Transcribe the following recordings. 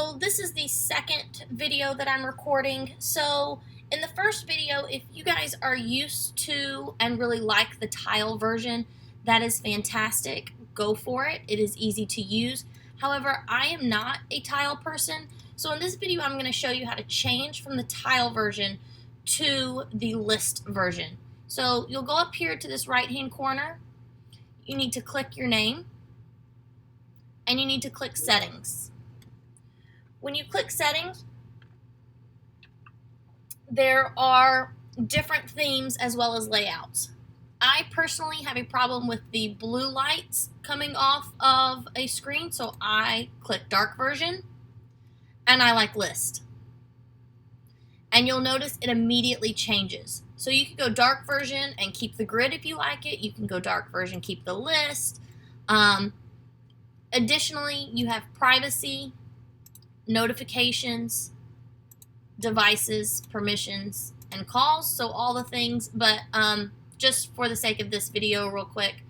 So this is the second video that I'm recording. So in the first video, if you guys are used to and really like the tile version, that is fantastic. Go for it. It is easy to use. However, I am not a tile person. So in this video, I'm going to show you how to change from the tile version to the list version. So you'll go up here to this right-hand corner. You need to click your name and you need to click settings. When you click settings, there are different themes as well as layouts. I personally have a problem with the blue lights coming off of a screen, so I click dark version and I like list. And you'll notice it immediately changes. So you can go dark version and keep the grid if you like it. You can go dark version, keep the list. Additionally, you have privacy, notifications, devices, permissions, and calls, so all the things, but just for the sake of this video real quick,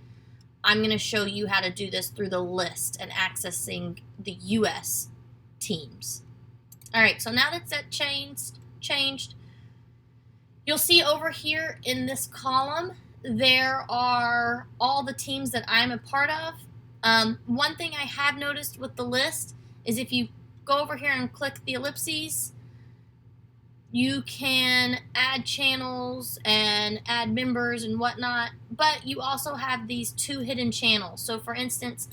I'm going to show you how to do this through the list and accessing the US teams. Alright, so now that's changed, you'll see over here in this column there are all the teams that I'm a part of. One thing I have noticed with the list is if you go over here and click the ellipses, you can add channels and add members and whatnot, but you also have these two hidden channels. So for instance,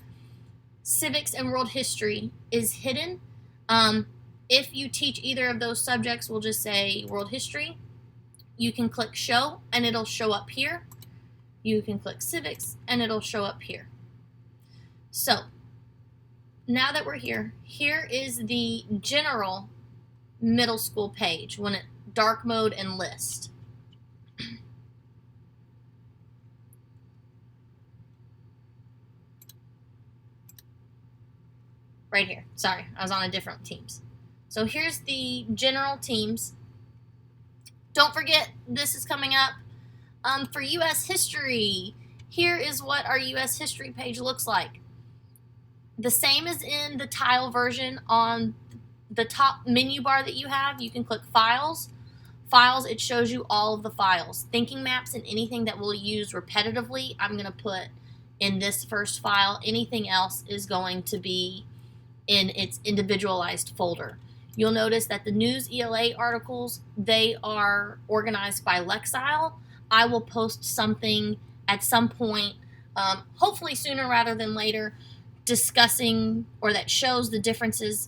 civics and world history is hidden. If you teach either of those subjects, we'll just say world history, you can click show and it'll show up here. You can click civics and it'll show up here. So now that we're here, here is the general middle school page when it dark mode and list. Right here. Sorry, I was on a different teams. So here's the general teams. Don't forget, this is coming up for US history. Here is what our US history page looks like. The same as in the tile version. On the top menu bar that you have, you can click files. Files, it shows you all of the files. Thinking maps and anything that we'll use repetitively, I'm going to put in this first file. Anything else is going to be in its individualized folder. You'll notice that the news ELA articles, they are organized by Lexile. I will post something at some point, hopefully sooner rather than later, discussing or that shows the differences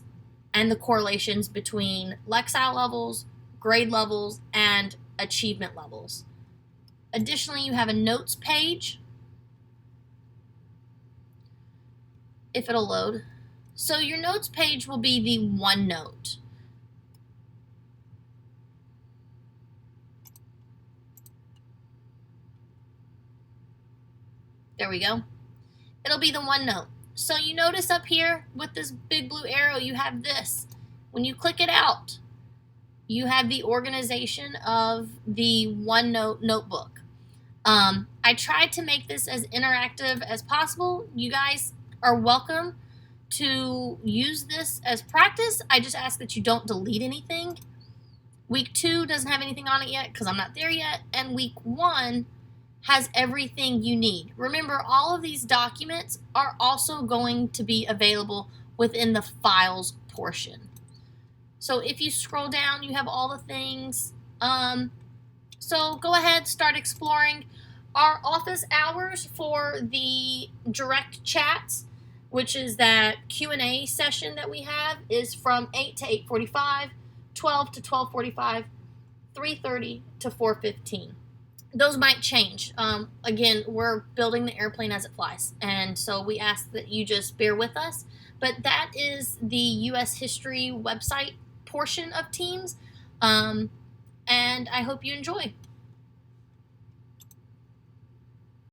and the correlations between Lexile levels, grade levels, and achievement levels. Additionally, you have a notes page, if it'll load. So your notes page will be the OneNote. There we go. It'll be the OneNote. So you notice up here with this big blue arrow, you have this. When you click it out, you have the organization of the OneNote notebook. I tried to make this as interactive as possible. You guys are welcome to use this as practice. I just ask that you don't delete anything. Week 2 doesn't have anything on it yet because I'm not there yet, and week 1 has everything you need. Remember, all of these documents are also going to be available within the files portion. So if you scroll down, you have all the things. So go ahead, start exploring. Our office hours for the direct chats, which is that Q&A session that we have, is from 8 to 8:45, 12 to 12:45, 3:30 to 4:15. Those might change. Again, we're building the airplane as it flies, and so we ask that you just bear with us. But that is the US history website portion of Teams, and I hope you enjoy.